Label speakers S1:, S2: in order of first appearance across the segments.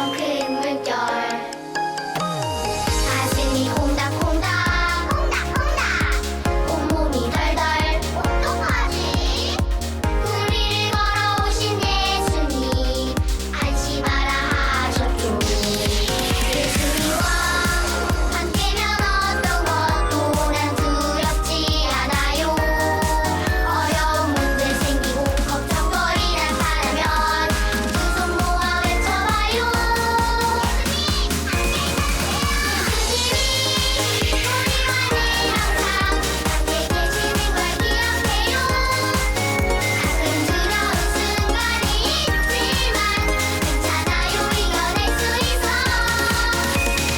S1: 엄청 큰 물결 가슴이 콩닥콩닥 콩닥콩닥 온몸이 덜덜 어떡하지 우리를 걸어오신 예수님 안심하라 하셨죠 예수님과 함께면 어떤 것도 난 두렵지 않아요 어려운 문제 생기고 걱정거리 나타나면 두 손 모아 외쳐봐요 예수님이 우리와는 항상 함께 계시는 걸 기억해요 가끔 두려운 순간이 있지만 괜찮아요 이겨낼 수 있어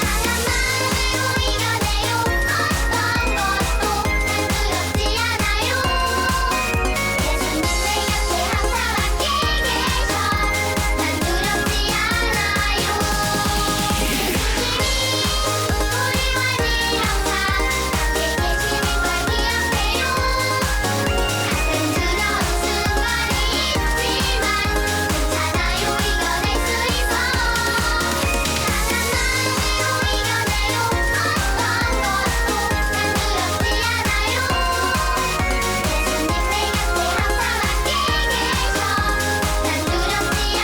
S1: 강한 마음으로 이겨내요 어떤 것도 난 두렵지 않아요 예수님 내 곁에 항상 함께 계셔 난 두렵지 않아요 예수님이 우리와는 항상 함께 계시는 걸 기억해요 가끔 두려운 순간이 있지만 괜찮아요 이겨낼 수 있어 강한 마음으로 이겨내요 어떤 것도 난 두렵지 않아요 예수님 내 곁에 항상 함께 계셔 난 두렵지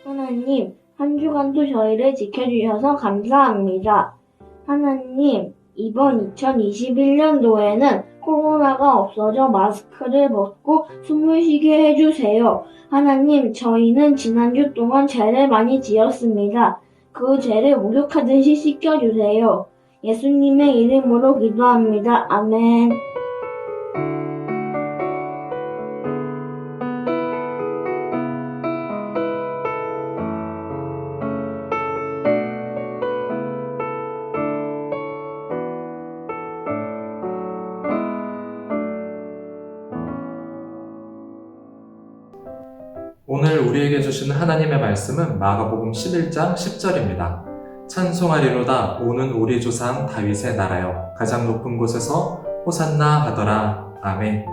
S2: 하나님, 한 주간도 저희를 지켜주셔서 감사합니다. 하나님, 이번 2021년도에는 코로나가 없어져 마스크를 벗고 숨을 쉬게 해주세요. 하나님, 저희는 지난주 동안 죄를 많이 지었습니다. 그 죄를 목욕하듯이 씻겨주세요. 예수님의 이름으로 기도합니다. 아멘.
S3: 오늘 우리에게 주시는 하나님의 말씀은 마가복음 11장 10절입니다. 찬송하리로다 오는 우리 조상 다윗의 나라여 가장 높은 곳에서 호산나 하더라. 아멘.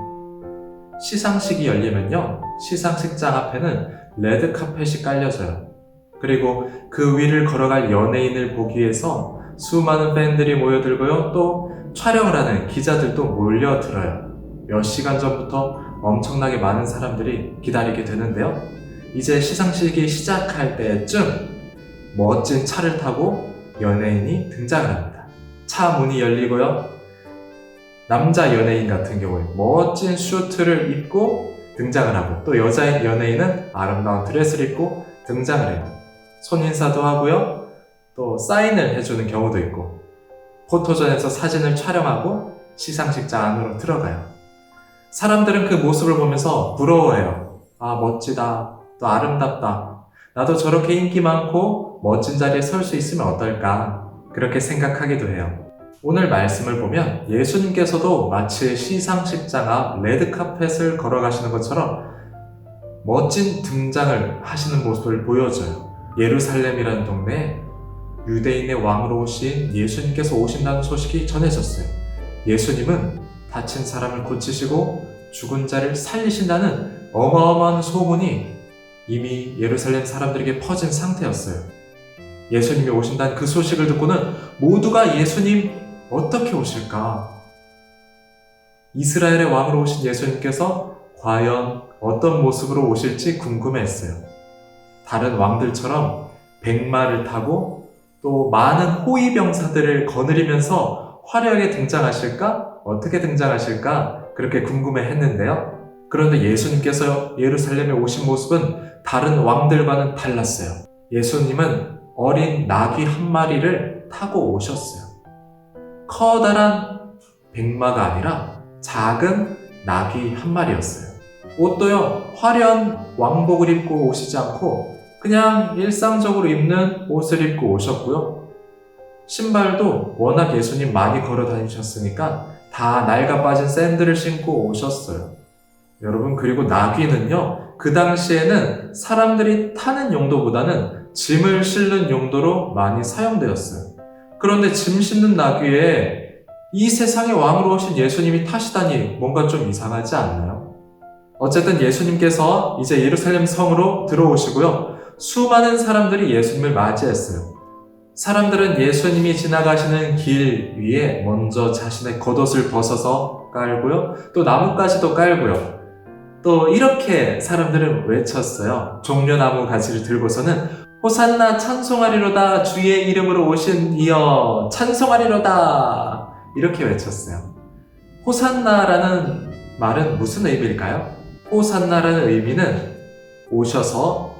S3: 시상식이 열리면요, 시상식장 앞에는 레드카펫이 깔려져요. 그리고 그 위를 걸어갈 연예인을 보기 위해서 수많은 팬들이 모여들고요, 또 촬영을 하는 기자들도 몰려들어요. 몇 시간 전부터 엄청나게 많은 사람들이 기다리게 되는데요. 이제 시상식이 시작할 때쯤 멋진 차를 타고 연예인이 등장을 합니다. 차 문이 열리고요. 남자 연예인 같은 경우에 멋진 슈트를 입고 등장을 하고, 또 여자 연예인은 아름다운 드레스를 입고 등장을 해요. 손인사도 하고요. 또 사인을 해주는 경우도 있고, 포토존에서 사진을 촬영하고 시상식장 안으로 들어가요. 사람들은 그 모습을 보면서 부러워해요. 아, 멋지다. 또 아름답다. 나도 저렇게 인기 많고 멋진 자리에 설 수 있으면 어떨까? 그렇게 생각하기도 해요. 오늘 말씀을 보면 예수님께서도 마치 시상식장 앞 레드카펫을 걸어가시는 것처럼 멋진 등장을 하시는 모습을 보여줘요. 예루살렘이라는 동네에 유대인의 왕으로 오신 예수님께서 오신다는 소식이 전해졌어요. 예수님은 다친 사람을 고치시고 죽은 자를 살리신다는 어마어마한 소문이 이미 예루살렘 사람들에게 퍼진 상태였어요. 예수님이 오신다는 그 소식을 듣고는 모두가 예수님 어떻게 오실까? 이스라엘의 왕으로 오신 예수님께서 과연 어떤 모습으로 오실지 궁금했어요. 다른 왕들처럼 백마를 타고 또 많은 호위병사들을 거느리면서 화려하게 등장하실까? 어떻게 등장하실까? 그렇게 궁금해 했는데요. 그런데 예수님께서 예루살렘에 오신 모습은 다른 왕들과는 달랐어요. 예수님은 어린 나귀 한 마리를 타고 오셨어요. 커다란 백마가 아니라 작은 나귀 한 마리였어요. 옷도요, 화려한 왕복을 입고 오시지 않고 그냥 일상적으로 입는 옷을 입고 오셨고요. 신발도 워낙 예수님 많이 걸어 다니셨으니까 다 낡아 빠진 샌들을 신고 오셨어요. 여러분, 그리고 나귀는요, 그 당시에는 사람들이 타는 용도보다는 짐을 실는 용도로 많이 사용되었어요. 그런데 짐 싣는 나귀에 이 세상의 왕으로 오신 예수님이 타시다니 뭔가 좀 이상하지 않나요? 어쨌든 예수님께서 이제 예루살렘 성으로 들어오시고요. 수많은 사람들이 예수님을 맞이했어요. 사람들은 예수님이 지나가시는 길 위에 먼저 자신의 겉옷을 벗어서 깔고요. 또 나뭇가지도 깔고요. 또 이렇게 사람들은 외쳤어요. 종려나무 가지를 들고서는 호산나 찬송하리로다 주의 이름으로 오신 이여 찬송하리로다 이렇게 외쳤어요. 호산나라는 말은 무슨 의미일까요? 호산나라는 의미는 오셔서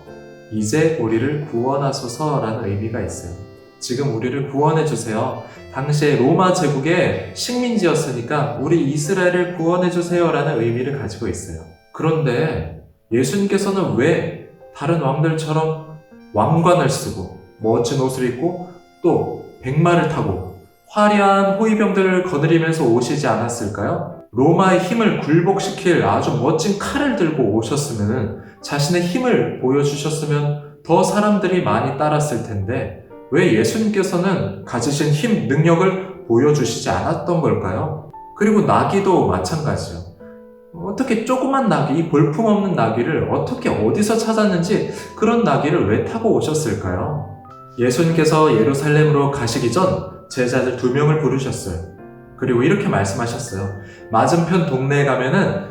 S3: 이제 우리를 구원하소서라는 의미가 있어요. 지금 우리를 구원해 주세요. 당시에 로마 제국의 식민지였으니까 우리 이스라엘을 구원해 주세요라는 의미를 가지고 있어요. 그런데 예수님께서는 왜 다른 왕들처럼 왕관을 쓰고 멋진 옷을 입고 또 백마를 타고 화려한 호위병들을 거느리면서 오시지 않았을까요? 로마의 힘을 굴복시킬 아주 멋진 칼을 들고 오셨으면 자신의 힘을 보여주셨으면 더 사람들이 많이 따랐을 텐데 왜 예수님께서는 가지신 힘, 능력을 보여주시지 않았던 걸까요? 그리고 나귀도 마찬가지요. 어떻게 조그만 나귀, 이 볼품없는 나귀를 어떻게 어디서 찾았는지 그런 나귀를 왜 타고 오셨을까요? 예수님께서 예루살렘으로 가시기 전 제자들 2명을 부르셨어요. 그리고 이렇게 말씀하셨어요. 맞은편 동네에 가면은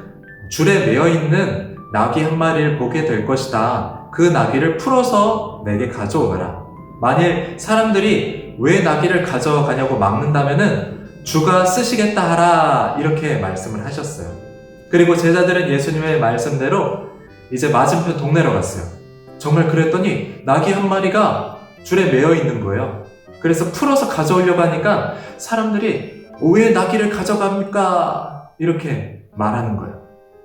S3: 줄에 매어있는 나귀 한 마리를 보게 될 것이다. 그 나귀를 풀어서 내게 가져오너라. 만일 사람들이 왜 나귀를 가져가냐고 막는다면은 주가 쓰시겠다 하라 이렇게 말씀을 하셨어요. 그리고 제자들은 예수님의 말씀대로 이제 맞은편 동네로 갔어요. 정말 그랬더니 나귀 한 마리가 줄에 매어 있는 거예요. 그래서 풀어서 가져오려고 하니까 사람들이 왜 나귀를 가져갑니까? 이렇게 말하는 거예요.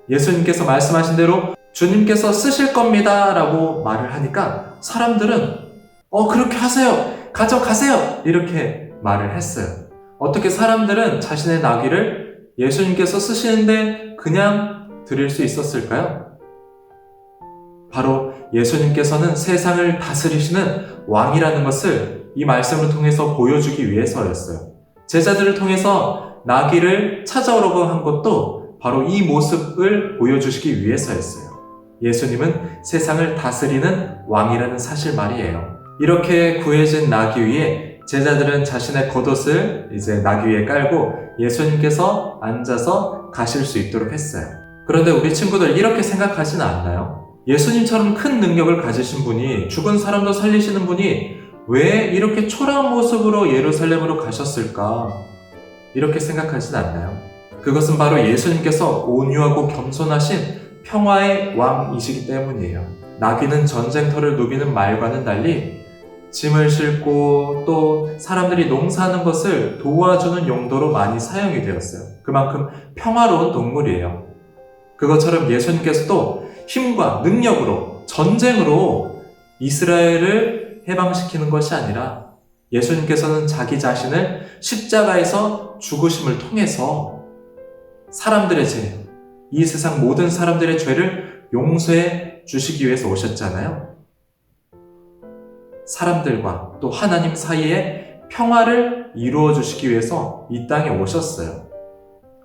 S3: 예수님께서 말씀하신 대로 주님께서 쓰실 겁니다 라고 말을 하니까 사람들은 그렇게 하세요. 가져가세요. 이렇게 말을 했어요. 어떻게 사람들은 자신의 나귀를 예수님께서 쓰시는데 그냥 드릴 수 있었을까요? 바로 예수님께서는 세상을 다스리시는 왕이라는 것을 이 말씀을 통해서 보여주기 위해서였어요. 제자들을 통해서 나귀를 찾아오라고 한 것도 바로 이 모습을 보여주시기 위해서였어요. 예수님은 세상을 다스리는 왕이라는 사실 말이에요. 이렇게 구해진 나귀 위에 제자들은 자신의 겉옷을 이제 나귀 위에 깔고 예수님께서 앉아서 가실 수 있도록 했어요. 그런데 우리 친구들 이렇게 생각하지는 않나요? 예수님처럼 큰 능력을 가지신 분이, 죽은 사람도 살리시는 분이 왜 이렇게 초라한 모습으로 예루살렘으로 가셨을까? 이렇게 생각하지는 않나요? 그것은 바로 예수님께서 온유하고 겸손하신 평화의 왕이시기 때문이에요. 나귀는 전쟁터를 누비는 말과는 달리 짐을 싣고 또 사람들이 농사하는 것을 도와주는 용도로 많이 사용이 되었어요. 그만큼 평화로운 동물이에요. 그것처럼 예수님께서도 힘과 능력으로, 전쟁으로 이스라엘을 해방시키는 것이 아니라 예수님께서는 자기 자신을 십자가에서 죽으심을 통해서 사람들의 죄, 이 세상 모든 사람들의 죄를 용서해 주시기 위해서 오셨잖아요. 사람들과 또 하나님 사이에 평화를 이루어 주시기 위해서 이 땅에 오셨어요.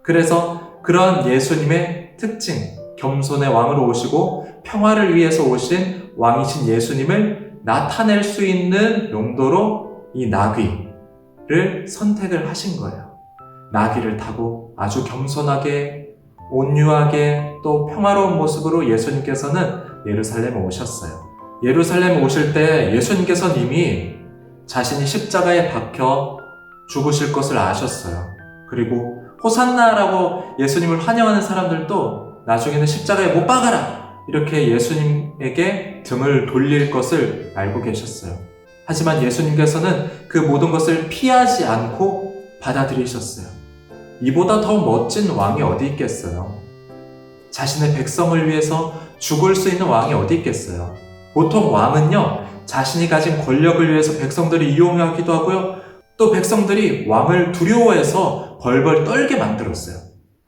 S3: 그래서 그런 예수님의 특징, 겸손의 왕으로 오시고 평화를 위해서 오신 왕이신 예수님을 나타낼 수 있는 용도로 이 나귀를 선택을 하신 거예요. 나귀를 타고 아주 겸손하게, 온유하게 또 평화로운 모습으로 예수님께서는 예루살렘에 오셨어요. 예루살렘에 오실 때 예수님께서는 이미 자신이 십자가에 박혀 죽으실 것을 아셨어요. 그리고 호산나라고 예수님을 환영하는 사람들도 나중에는 십자가에 못 박아라! 이렇게 예수님에게 등을 돌릴 것을 알고 계셨어요. 하지만 예수님께서는 그 모든 것을 피하지 않고 받아들이셨어요. 이보다 더 멋진 왕이 어디 있겠어요? 자신의 백성을 위해서 죽을 수 있는 왕이 어디 있겠어요? 보통 왕은요, 자신이 가진 권력을 위해서 백성들을 이용하기도 하고요, 또 백성들이 왕을 두려워해서 벌벌 떨게 만들었어요.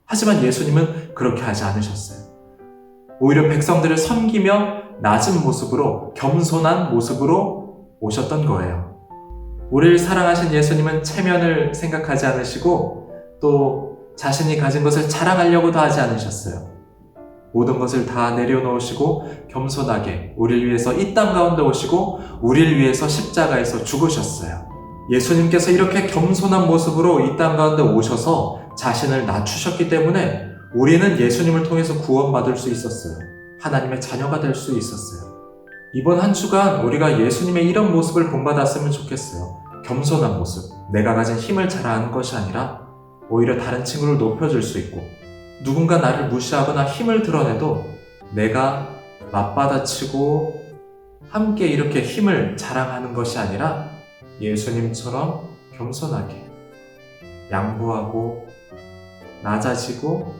S3: 하지만 예수님은 그렇게 하지 않으셨어요. 오히려 백성들을 섬기며 낮은 모습으로, 겸손한 모습으로 오셨던 거예요. 우리를 사랑하신 예수님은 체면을 생각하지 않으시고 또 자신이 가진 것을 자랑하려고도 하지 않으셨어요. 모든 것을 다 내려놓으시고 겸손하게 우리를 위해서 이 땅 가운데 오시고 우리를 위해서 십자가에서 죽으셨어요. 예수님께서 이렇게 겸손한 모습으로 이 땅 가운데 오셔서 자신을 낮추셨기 때문에 우리는 예수님을 통해서 구원받을 수 있었어요. 하나님의 자녀가 될 수 있었어요. 이번 한 주간 우리가 예수님의 이런 모습을 본받았으면 좋겠어요. 겸손한 모습, 내가 가진 힘을 자랑하는 것이 아니라 오히려 다른 친구를 높여줄 수 있고 누군가 나를 무시하거나 힘을 드러내도 내가 맞받아치고 함께 이렇게 힘을 자랑하는 것이 아니라 예수님처럼 겸손하게 양보하고 낮아지고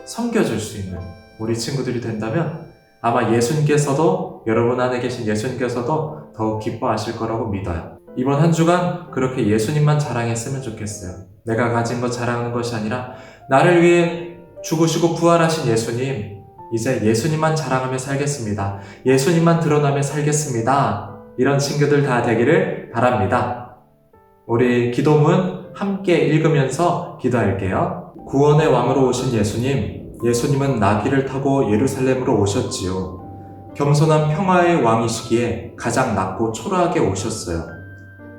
S3: 섬겨줄 수 있는 우리 친구들이 된다면 아마 예수님께서도 여러분 안에 계신 예수님께서도 더욱 기뻐하실 거라고 믿어요. 이번 한 주간 그렇게 예수님만 자랑했으면 좋겠어요. 내가 가진 것 자랑하는 것이 아니라 나를 위해 죽으시고 부활하신 예수님, 이제 예수님만 자랑하며 살겠습니다. 예수님만 드러나며 살겠습니다. 이런 친구들 다 되기를 바랍니다. 우리 기도문 함께 읽으면서 기도할게요. 구원의 왕으로 오신 예수님, 예수님은 나귀를 타고 예루살렘으로 오셨지요. 겸손한 평화의 왕이시기에 가장 낮고 초라하게 오셨어요.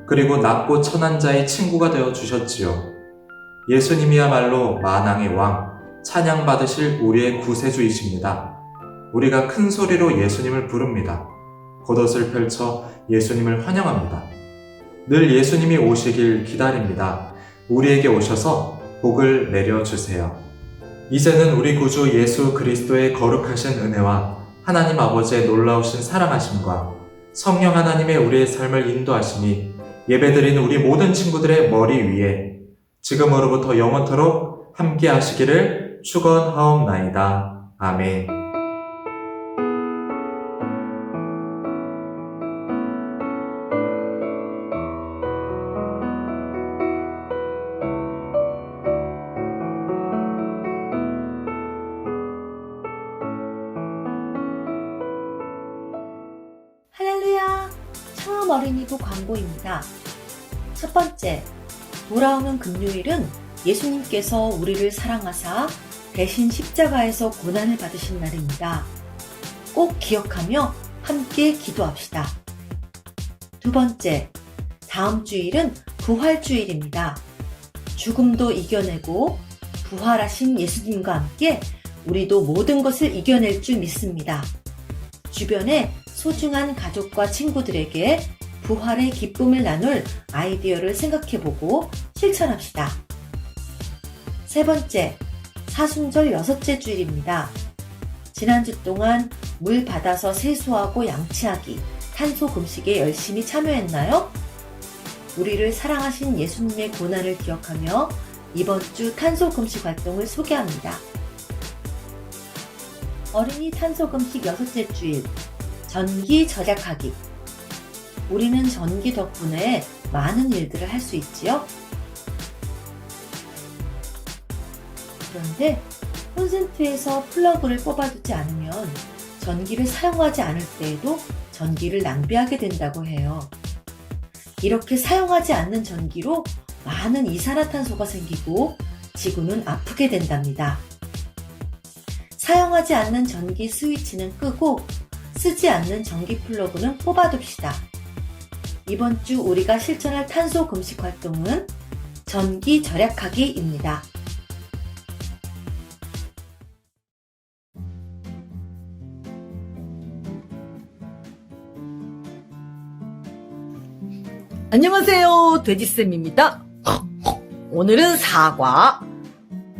S3: 그리고 낮고 천한 자의 친구가 되어 주셨지요. 예수님이야말로 만왕의 왕, 찬양받으실 우리의 구세주이십니다. 우리가 큰 소리로 예수님을 부릅니다. 겉옷을 펼쳐 예수님을 환영합니다. 늘 예수님이 오시길 기다립니다. 우리에게 오셔서 복을 내려주세요. 이제는 우리 구주 예수 그리스도의 거룩하신 은혜와 하나님 아버지의 놀라우신 사랑하심과 성령 하나님의 우리의 삶을 인도하심이 예배드리는 우리 모든 친구들의 머리 위에 지금으로부터 영원토록 함께 하시기를 축원하옵나이다. 아멘.
S4: 할렐루야! 처음 어린이부 광고입니다. 첫 번째, 돌아오는 금요일은 예수님께서 우리를 사랑하사 대신 십자가에서 고난을 받으신 날입니다. 꼭 기억하며 함께 기도합시다. 두 번째, 다음 주일은 부활주일입니다. 죽음도 이겨내고 부활하신 예수님과 함께 우리도 모든 것을 이겨낼 줄 믿습니다. 주변에 소중한 가족과 친구들에게 부활의 기쁨을 나눌 아이디어를 생각해보고 실천합시다. 세 번째, 사순절 6째 주일입니다. 지난주 동안 물 받아서 세수하고 양치하기, 탄소 금식에 열심히 참여했나요? 우리를 사랑하신 예수님의 고난을 기억하며 이번 주 탄소 금식 활동을 소개합니다. 어린이 탄소 금식 6째 주일, 전기 절약하기. 우리는 전기 덕분에 많은 일들을 할 수 있지요? 그런데 콘센트에서 플러그를 뽑아두지 않으면 전기를 사용하지 않을 때에도 전기를 낭비하게 된다고 해요. 이렇게 사용하지 않는 전기로 많은 이산화탄소가 생기고 지구는 아프게 된답니다. 사용하지 않는 전기 스위치는 끄고 쓰지 않는 전기 플러그는 뽑아둡시다. 이번 주 우리가 실천할 탄소 금식 활동은 전기 절약하기입니다.
S5: 안녕하세요, 돼지쌤입니다. 오늘은 사과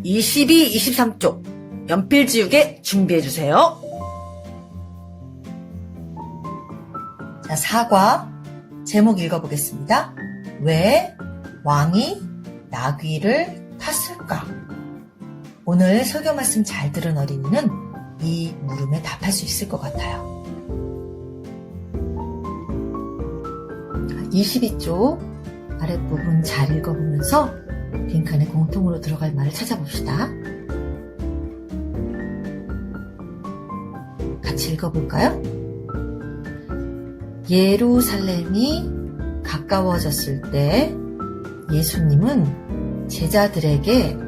S5: 22, 23쪽 연필 지우개 준비해주세요.
S4: 자, 사과 제목 읽어보겠습니다. 왜 왕이 나귀를 탔을까? 오늘 설교 말씀 잘 들은 어린이는 이 물음에 답할 수 있을 것 같아요. 22쪽 아랫부분 잘 읽어보면서 빈칸에 공통으로 들어갈 말을 찾아봅시다. 같이 읽어볼까요? 예루살렘이 가까워졌을 때 예수님은 제자들에게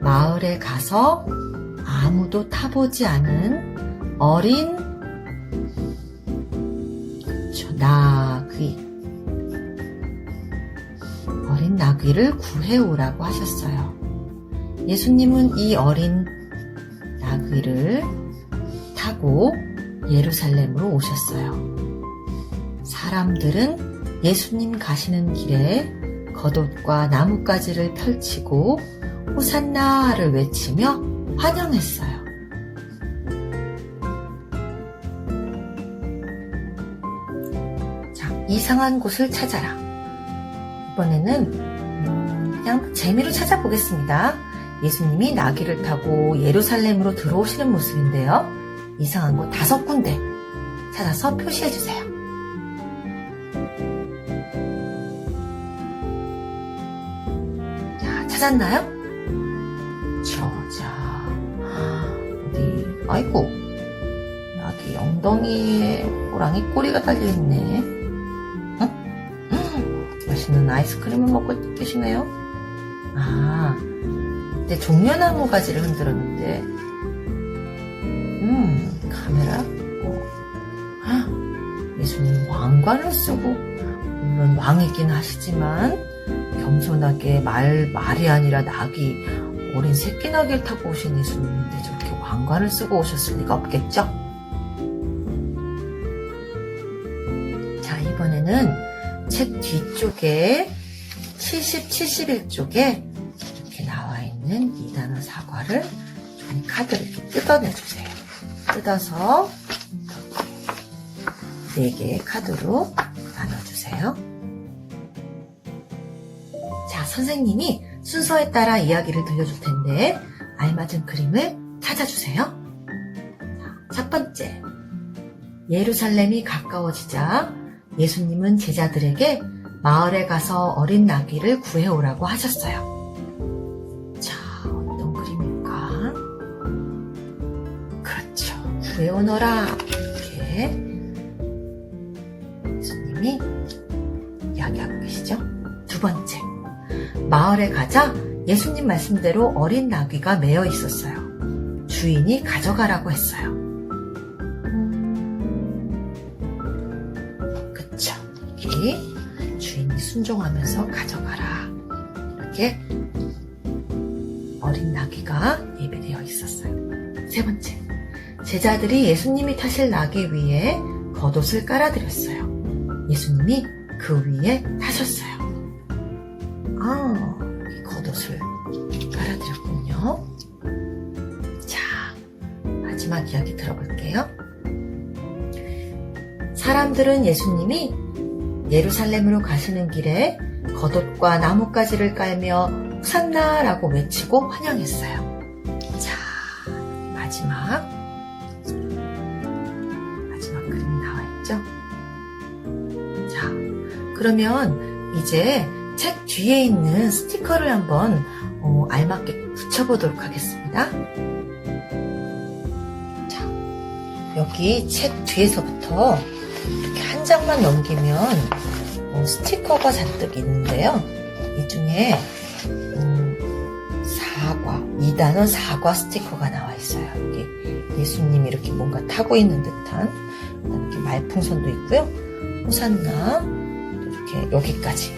S4: 마을에 가서 아무도 타보지 않은 어린 나귀를 구해오라고 하셨어요. 예수님은 이 어린 나귀를 타고 예루살렘으로 오셨어요. 사람들은 예수님 가시는 길에 겉옷과 나뭇가지를 펼치고 호산나를 외치며 환영했어요. 자, 이상한 곳을 찾아라. 이번에는 그냥 재미로 찾아보겠습니다. 예수님이 나귀를 타고 예루살렘으로 들어오시는 모습인데요. 이상한 곳 5군데 찾아서 표시해주세요. 자, 찾았나요? 자, 어디, 아이고, 나귀 엉덩이에 호랑이 꼬리가 달려있네. 맛있는 아이스크림을 먹고 계시네요. 그때 종려나무 가지를 흔들었는데, 카메라. 예수님 왕관을 쓰고, 물론 왕이긴 하시지만, 겸손하게 말이 아니라 나귀, 어린 새끼 나귀를 타고 오신 예수님인데 저렇게 왕관을 쓰고 오셨을 리가 없겠죠? 자, 이번에는 책 뒤쪽에 70, 71쪽에 이렇게 나와 있는 2단어 사과를 종이 카드를 이렇게 뜯어내주세요. 뜯어서 4개의 카드로 나눠주세요. 자, 선생님이 순서에 따라 이야기를 들려줄 텐데 알맞은 그림을 찾아주세요. 자, 첫 번째, 예루살렘이 가까워지자 예수님은 제자들에게 마을에 가서 어린 나귀를 구해오라고 하셨어요. 자, 어떤 그림일까? 그렇죠. 구해오너라. 이렇게 예수님이 이야기하고 계시죠. 두 번째, 마을에 가자 예수님 말씀대로 어린 나귀가 매여 있었어요. 주인이 가져가라고 했어요. 그쵸. 여기 주인이 순종하면서 가져가라. 이렇게 어린 나귀가 예배되어 있었어요. 세 번째, 제자들이 예수님이 타실 나귀 위에 겉옷을 깔아드렸어요. 예수님이 그 위에 타셨어요. 이 겉옷을 깔아드렸군요. 자, 마지막 이야기 들어볼게요. 사람들은 예수님이 예루살렘으로 가시는 길에 겉옷과 나뭇가지를 깔며 호산나라고 외치고 환영했어요. 자, 마지막 그림이 나와 있죠? 자, 그러면 이제 책 뒤에 있는 스티커를 한번 알맞게 붙여보도록 하겠습니다. 자, 여기 책 뒤에서부터 이렇게 한 장만 넘기면 스티커가 잔뜩 있는데요. 이 중에 2단어 사과 스티커가 나와 있어요. 여기 예수님이 이렇게 뭔가 타고 있는 듯한, 이렇게 말풍선도 있고요. 호산나, 이렇게 여기까지.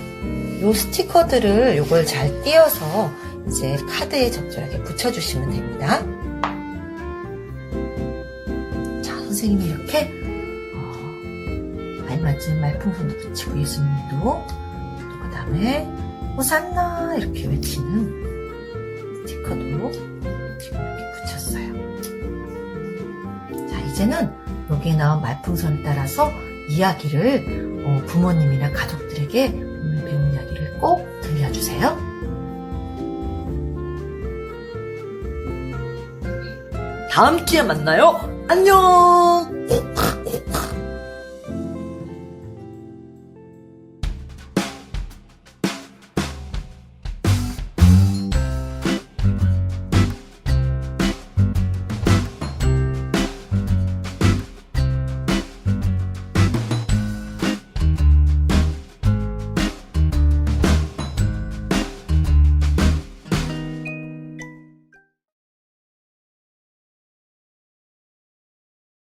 S4: 요 스티커들을 요걸 잘 띄어서 이제 카드에 적절하게 붙여주시면 됩니다. 자, 선생님이 이렇게 알맞은 말풍선도 붙이고 예수님도 또 그 다음에 호산나 이렇게 외치는 스티커도 지금 이렇게 붙였어요. 자, 이제는 여기에 나온 말풍선에 따라서 이야기를 부모님이나 가족들에게 오늘 배운 이야기를 꼭 들려주세요.
S5: 다음 주에 만나요. 안녕!